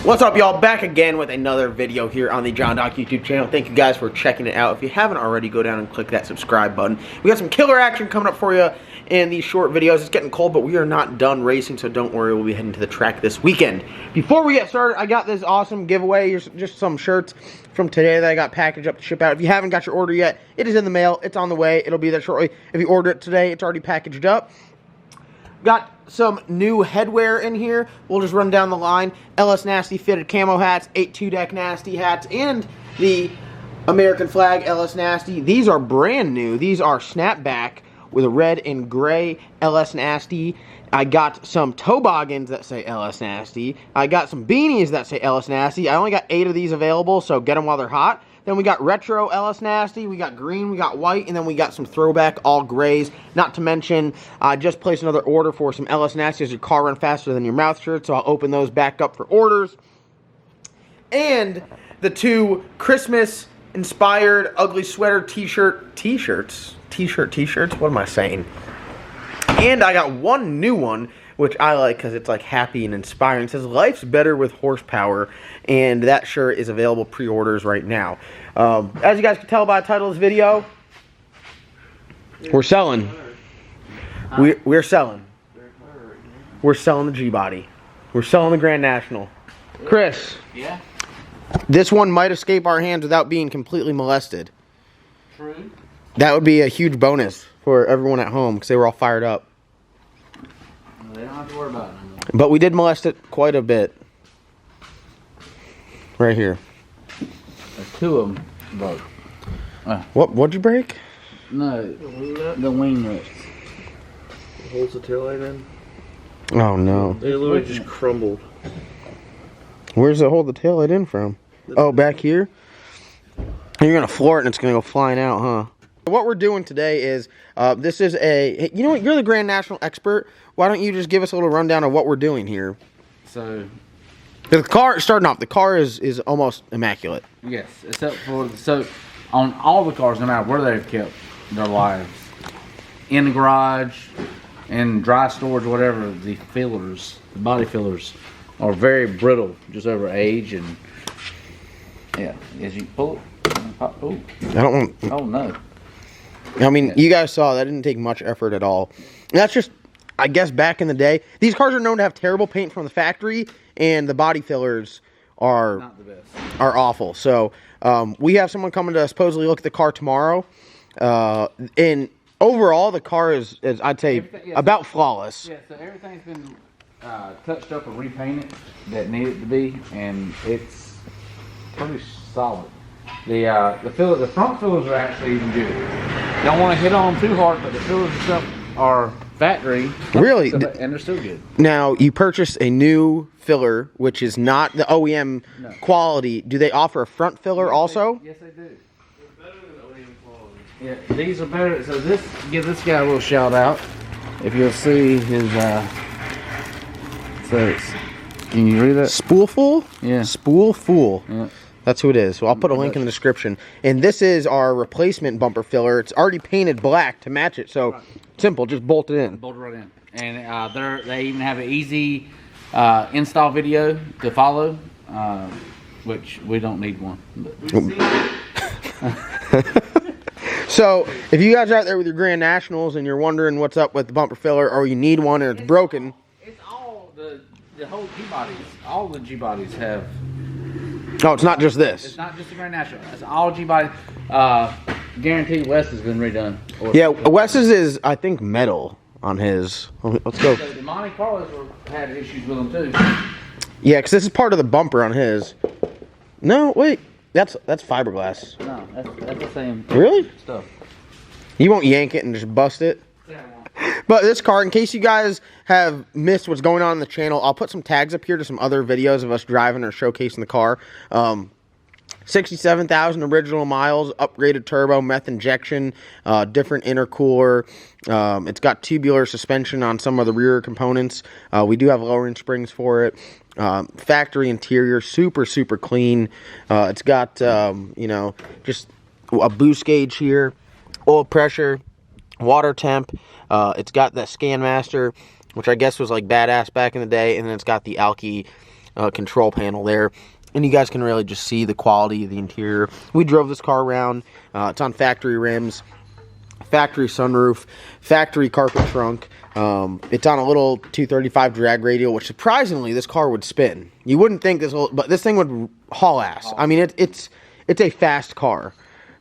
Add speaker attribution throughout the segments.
Speaker 1: What's up, y'all? Back again with another video here on the John Doc YouTube channel. Thank you guys for checking it out. If you haven't already, go down and click that subscribe button. We got some killer action coming up for you in these short videos. It's getting cold, but we are not done racing, so don't worry. We'll be heading to the track this weekend. Before we get started, I got this awesome giveaway. Here's just some shirts from today that I got packaged up to ship out. If you haven't got your order yet, it is in the mail. It's on the way. It'll be there shortly. If you order it today, it's already packaged up. Got some new headwear in here. We'll just run down the line. LS Nasty fitted camo hats, 8-2 deck Nasty hats, and the American flag LS Nasty. These are brand new. These are snapback with a red and gray LS Nasty. I got some toboggans that say LS Nasty. I got some beanies that say LS Nasty. I only got 8 of these available, so get them while they're hot. Then we got retro LS Nasty, we got green, we got white, and then we got some throwback all grays. Not to mention, I just placed another order for some LS Nasty as your car run faster than your mouth shirts, so I'll open those back up for orders. And the 2 Christmas-inspired ugly sweater t-shirts? What am I saying? And I got one new one, which I like because it's like happy and inspiring. It says, "Life's better with horsepower," and that shirt is available pre-orders right now. As you guys can tell by the title of this video, we're selling. We're selling. We're selling the G-Body. We're selling the Grand National. Chris.
Speaker 2: Yeah?
Speaker 1: This one might escape our hands without being completely molested.
Speaker 2: True.
Speaker 1: That would be a huge bonus for everyone at home because they were all fired up.
Speaker 2: They don't have to worry about it anymore.
Speaker 1: But we did molest it quite a bit. Right here.
Speaker 2: There's 2 of them broke.
Speaker 1: What'd you break?
Speaker 2: No, the wing nuts.
Speaker 3: It holds the taillight in.
Speaker 1: Oh no.
Speaker 3: They literally just crumbled.
Speaker 1: Where's it hold the taillight in from? Oh, back here? You're gonna floor it and it's gonna go flying out, huh? What we're doing today is, this is a, you know what, you're the Grand National expert. Why don't you just give us a little rundown of what we're doing here?
Speaker 2: So,
Speaker 1: The car, starting off, the car is almost immaculate.
Speaker 2: yes, except for, so, on all the cars, no matter where they've kept their lives, in the garage, in dry storage, whatever, the fillers, the body fillers, are very brittle, just over age, and, yeah, as you pull it, pop, oh,
Speaker 1: I don't want,
Speaker 2: oh no.
Speaker 1: I mean, you guys saw that didn't take much effort at all. And that's just, I guess, back in the day. These cars are known to have terrible paint from the factory, and the body fillers are
Speaker 2: Not the best.
Speaker 1: are awful. So we have someone coming to supposedly look at the car tomorrow. And overall, the car is I'd say, about flawless.
Speaker 2: Yeah, so everything's been touched up or repainted that needed to be, and it's pretty solid. The front fillers are actually even good. Don't want to hit on them too hard, but the fillers and stuff are factory.
Speaker 1: Really?
Speaker 2: And they're still good.
Speaker 1: Now, you purchased a new filler, which is not the OEM quality. Do they offer a front filler also?
Speaker 2: Yes, they do.
Speaker 3: They're better than OEM quality.
Speaker 2: Yeah, these are better. So give this guy a little shout out. If you'll see his, so it's Can you read that?
Speaker 1: Spoolful?
Speaker 2: Yeah.
Speaker 1: Spoolful.
Speaker 2: Yeah.
Speaker 1: That's who it is. So I'll put a link in the description. And this is our replacement bumper filler. It's already painted black to match it. So simple, just bolt it in.
Speaker 2: Bolt it right in. And they even have an easy install video to follow, which we don't need one.
Speaker 1: So if you guys are out there with your Grand Nationals and you're wondering what's up with the bumper filler, or you need one and it's broken.
Speaker 2: It's all the whole G-bodies. All the G-bodies have.
Speaker 1: Oh, it's not just this.
Speaker 2: It's not just the Grand National. It's all G-bodies. Guaranteed West has been redone.
Speaker 1: Yeah, Wes's is, I think, metal on his. Let's go.
Speaker 2: So the Monte Carlos had issues with them too.
Speaker 1: Yeah, because this is part of the bumper on his. No, wait. That's fiberglass.
Speaker 2: No, that's the same
Speaker 1: Really?
Speaker 2: stuff.
Speaker 1: You won't yank it and just bust it?
Speaker 2: Yeah,
Speaker 1: But this car, in case you guys have missed what's going on in the channel, I'll put some tags up here to some other videos of us driving or showcasing the car. 67,000 original miles, upgraded turbo, meth injection, different intercooler. It's got tubular suspension on some of the rear components. We do have lowering springs for it. Factory interior, super clean. It's got, you know, just a boost gauge here, oil pressure, water temp. It's got the Scan Master, which I guess was like badass back in the day, and then it's got the Alki control panel there. And you guys can really just see the quality of the interior. We drove this car around. It's on factory rims, factory sunroof, factory carpet trunk. It's on a little 235 drag radial, which surprisingly this car would spin. You wouldn't think this will, but this thing would haul ass. I mean, it's a fast car.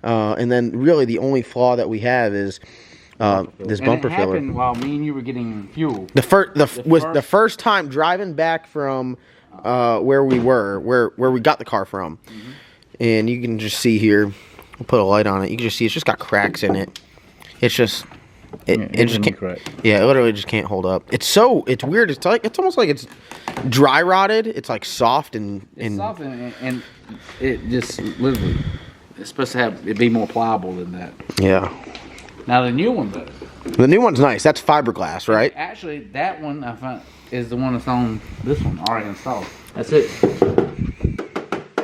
Speaker 1: And then really the only flaw that we have is this bumper filler.
Speaker 2: Happened while me and you were getting fuel.
Speaker 1: The first time driving back from where we were, where we got the car from. Mm-hmm. And you can just see here, we'll put a light on it. You can just see it's just got cracks in it. It's just it just can't. Yeah, it literally just can't hold up. It's weird. It's almost like it's dry rotted. It's like soft and
Speaker 2: soft and it just literally it's supposed to have it be more pliable than that.
Speaker 1: Yeah.
Speaker 2: Now the new one though.
Speaker 1: The new one's nice. That's fiberglass, right?
Speaker 2: Actually, that one I find is the one that's on this one already installed. That's it.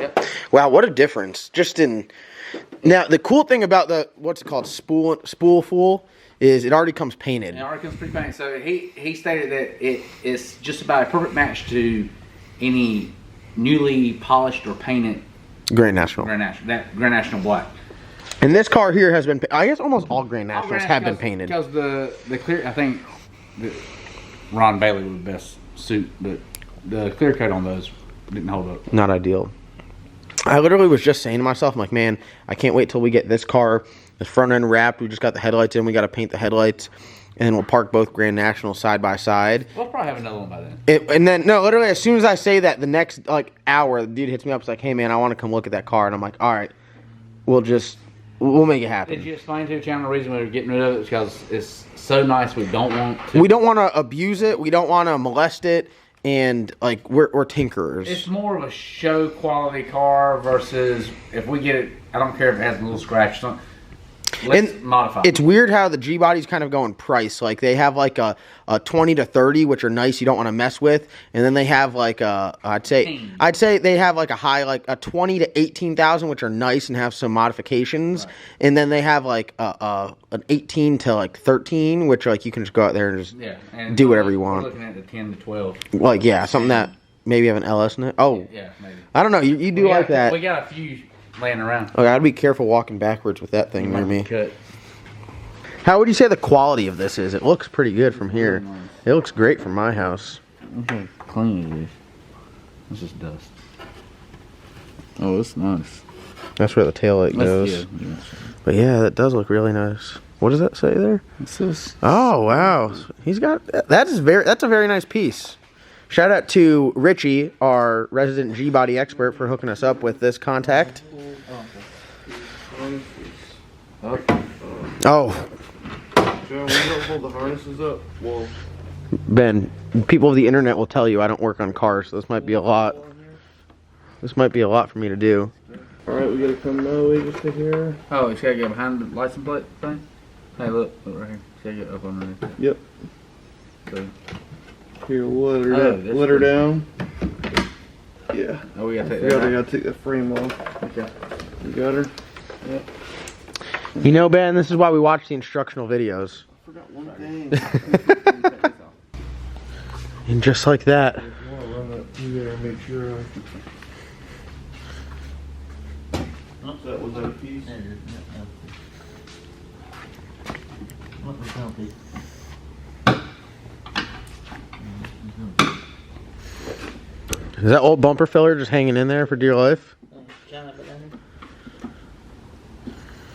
Speaker 2: Yep.
Speaker 1: Wow, what a difference! Just in now, the cool thing about the what's it called spoolful is it already comes painted.
Speaker 2: It already comes pre-painted. So he stated that it's just about a perfect match to any newly polished or painted
Speaker 1: Grand National.
Speaker 2: That Grand National black.
Speaker 1: And this car here has been, I guess almost all Grand Nationals have been painted.
Speaker 2: Because the clear, I think Ron Bailey would best suit, but the clear coat on those didn't hold up.
Speaker 1: Not ideal. I literally was just saying to myself, I'm like, man, I can't wait till we get this car, the front end wrapped. We just got the headlights in. We got to paint the headlights. And then we'll park both Grand Nationals side by side.
Speaker 2: We'll probably have another one by then.
Speaker 1: And then, no, literally, as soon as I say that, the next hour, the dude hits me up. It's like, hey, man, I want to come look at that car. And I'm like, all right, we'll make it happen.
Speaker 2: Did you explain to the channel the reason we were getting rid of it? Because it's so nice. We don't want to.
Speaker 1: We don't want to abuse it. We don't want to molest it. And we're tinkerers.
Speaker 2: It's more of a show quality car versus if we get it. I don't care if it has a little scratch. Let's modify.
Speaker 1: It's weird how the G bodies kind of go in price. Like they have like a 20 to 30, which are nice. You don't want to mess with. And then they have like I'd say they have like a high like a 20 to 18,000, which are nice and have some modifications. Right. And then they have like an 18 to like 13, which like you can just go out there and just do whatever you want.
Speaker 2: We're looking at the 10 to 12.
Speaker 1: Like something that maybe have an LS in it. Oh
Speaker 2: yeah, maybe.
Speaker 1: I don't know. You do like that.
Speaker 2: We got a few laying around.
Speaker 1: Okay, I'd be careful walking backwards with that thing near me.
Speaker 2: Cut.
Speaker 1: How would you say the quality of this is? It looks pretty good from here. Nice. It looks great from my house.
Speaker 2: Look how clean it is. It's just dust. Oh, it's nice.
Speaker 1: That's where the taillight goes. Yeah. But yeah, that does look really nice. What does that say there?
Speaker 2: It says.
Speaker 1: Oh wow, he's got that's a very nice piece. Shout out to Richie, our resident G-body expert, for hooking us up with this contact. Oh.
Speaker 3: John, we don't hold the harnesses up. Well,
Speaker 1: Ben, people of the internet will tell you I don't work on cars, so this might be a lot. This might be a lot for me to do.
Speaker 3: Alright, we gotta come now. We just sit here.
Speaker 2: Oh, you gotta get behind the license plate thing? Hey, look right here. You gotta get up underneath.
Speaker 3: Yep.
Speaker 2: So.
Speaker 3: Here, let her down. Yeah.
Speaker 2: Oh, we gotta take
Speaker 3: I
Speaker 2: that out.
Speaker 3: gotta take that frame off.
Speaker 2: Okay.
Speaker 3: You got her? Yep.
Speaker 1: You know, Ben, this is why we watch the instructional videos.
Speaker 3: I forgot one thing.
Speaker 1: And just like that.
Speaker 3: I want to run that through there and make sure. That was that piece.
Speaker 1: Is that old bumper filler just hanging in there for dear life?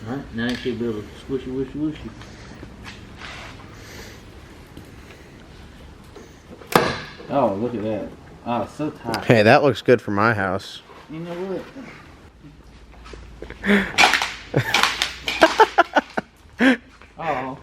Speaker 2: Alright, now you should be able to squishy, wishy, wishy. Oh, look at that. Oh, it's so tight.
Speaker 1: Hey, that looks good for my house.
Speaker 2: You know what? Oh.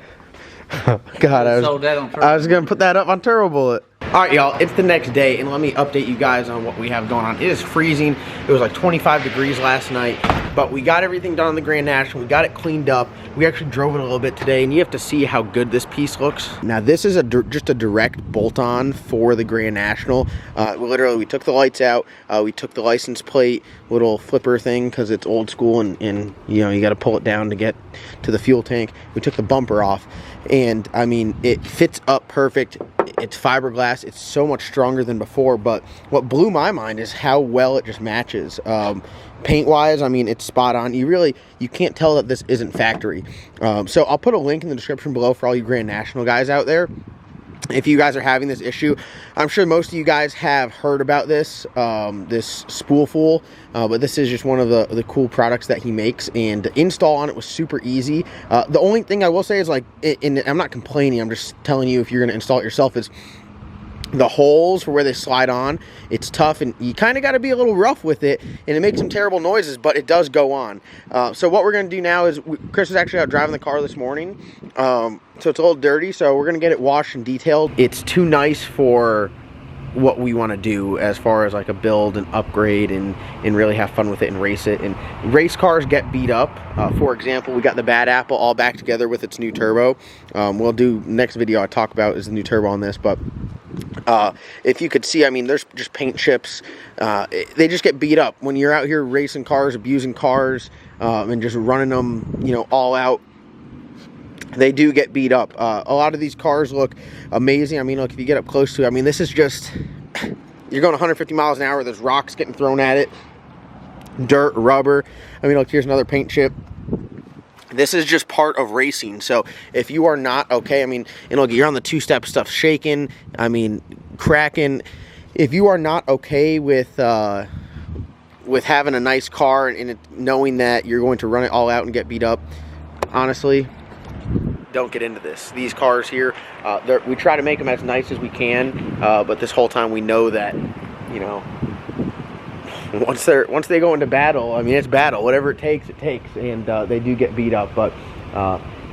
Speaker 1: God,
Speaker 2: Sold that on
Speaker 1: I was gonna put that up on Turbo Bullet. Alright y'all, it's the next day and let me update you guys on what we have going on. It is freezing. It was like 25 degrees last night, but we got everything done on the Grand National. We got it cleaned up. We actually drove it a little bit today and you have to see how good this piece looks. Now this is just a direct bolt-on for the Grand National. Literally we took the lights out, we took the license plate little flipper thing because it's old school and you know you got to pull it down to get to the fuel tank. We took the bumper off and I mean it fits up perfect. It's fiberglass. It's so much stronger than before, but what blew my mind is how well it just matches. Paint wise, I mean, it's spot on. You can't tell that this isn't factory. So I'll put a link in the description below for all you Grand National guys out there. If you guys are having this issue, I'm sure most of you guys have heard about this, this spool but this is just one of the cool products that he makes, and the install on it was super easy. The only thing I will say is, like, and I'm not complaining, I'm just telling you if you're going to install it yourself, is the holes for where they slide on, it's tough and you kind of got to be a little rough with it and it makes some terrible noises, but it does go on. So what we're going to do now is, Chris was actually out driving the car this morning, so it's a little dirty, so we're going to get it washed and detailed. It's too nice for what we want to do as far as like a build and upgrade and really have fun with it and race it. And race cars get beat up. For example, we got the Bad Apple all back together with its new turbo. We'll do next video I talk about is the new turbo on this, but if you could see, I mean, there's just paint chips. They just get beat up when you're out here racing cars, abusing cars, and just running them, you know, all out. They do get beat up. A lot of these cars look amazing. I mean, look, if you get up close to it, I mean, this is just, you're going 150 miles an hour. There's rocks getting thrown at it, dirt, rubber. I mean, look, here's another paint chip. This is just part of racing. So if you are not okay, I mean, and look, you're on the two-step, stuff shaking, I mean, cracking. If you are not okay with having a nice car and knowing that you're going to run it all out and get beat up, honestly, don't get into this. These cars here, we try to make them as nice as we can, but this whole time we know that, you know, once they go into battle, I mean, it's battle. Whatever it takes, and they do get beat up. But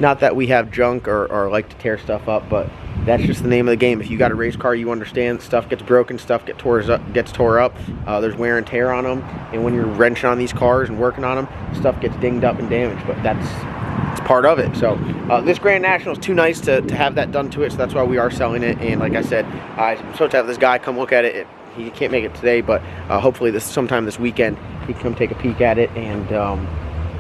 Speaker 1: not that we have junk or like to tear stuff up, but that's just the name of the game. If you got a race car, you understand stuff gets broken, stuff gets tore up. There's wear and tear on them, and when you're wrenching on these cars and working on them, stuff gets dinged up and damaged. But it's part of it. So this Grand National is too nice to have that done to it, so that's why we are selling it. And like I said, I'm supposed to have this guy come look at it. He can't make it today, but hopefully sometime this weekend he can come take a peek at it, and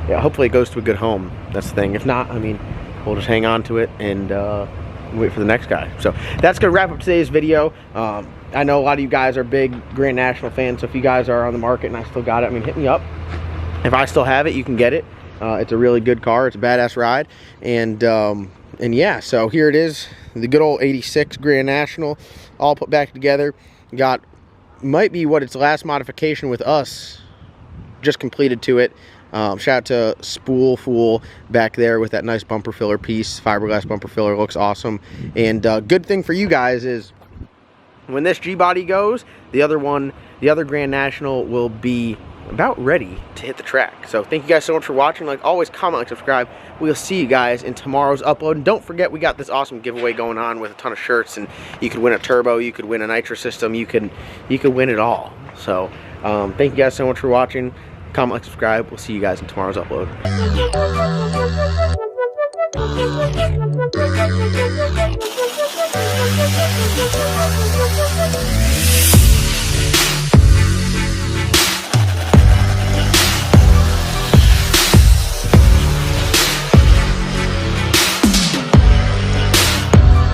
Speaker 1: yeah, hopefully it goes to a good home. That's the thing. If not, I mean, we'll just hang on to it and wait for the next guy. So that's gonna wrap up today's video. I know a lot of you guys are big Grand National fans, so if you guys are on the market and I still got it, I mean, hit me up. If I still have it, you can get it. It's a really good car. It's a badass ride, and yeah, so here it is, the good old '86 Grand National, all put back together. Got might be what its last modification with us just completed to it. Shout out to Spool Fool back there with that nice bumper filler piece. Fiberglass bumper filler looks awesome. And good thing for you guys is when this G-body goes, the other Grand National will be about ready to hit the track. So thank you guys so much for watching. Like always, comment, like, subscribe. We'll see you guys in tomorrow's upload. And don't forget, we got this awesome giveaway going on with a ton of shirts, and you could win a turbo, you could win a nitro system, you could win it all. So thank you guys so much for watching. Comment, like, subscribe. We'll see you guys in tomorrow's upload.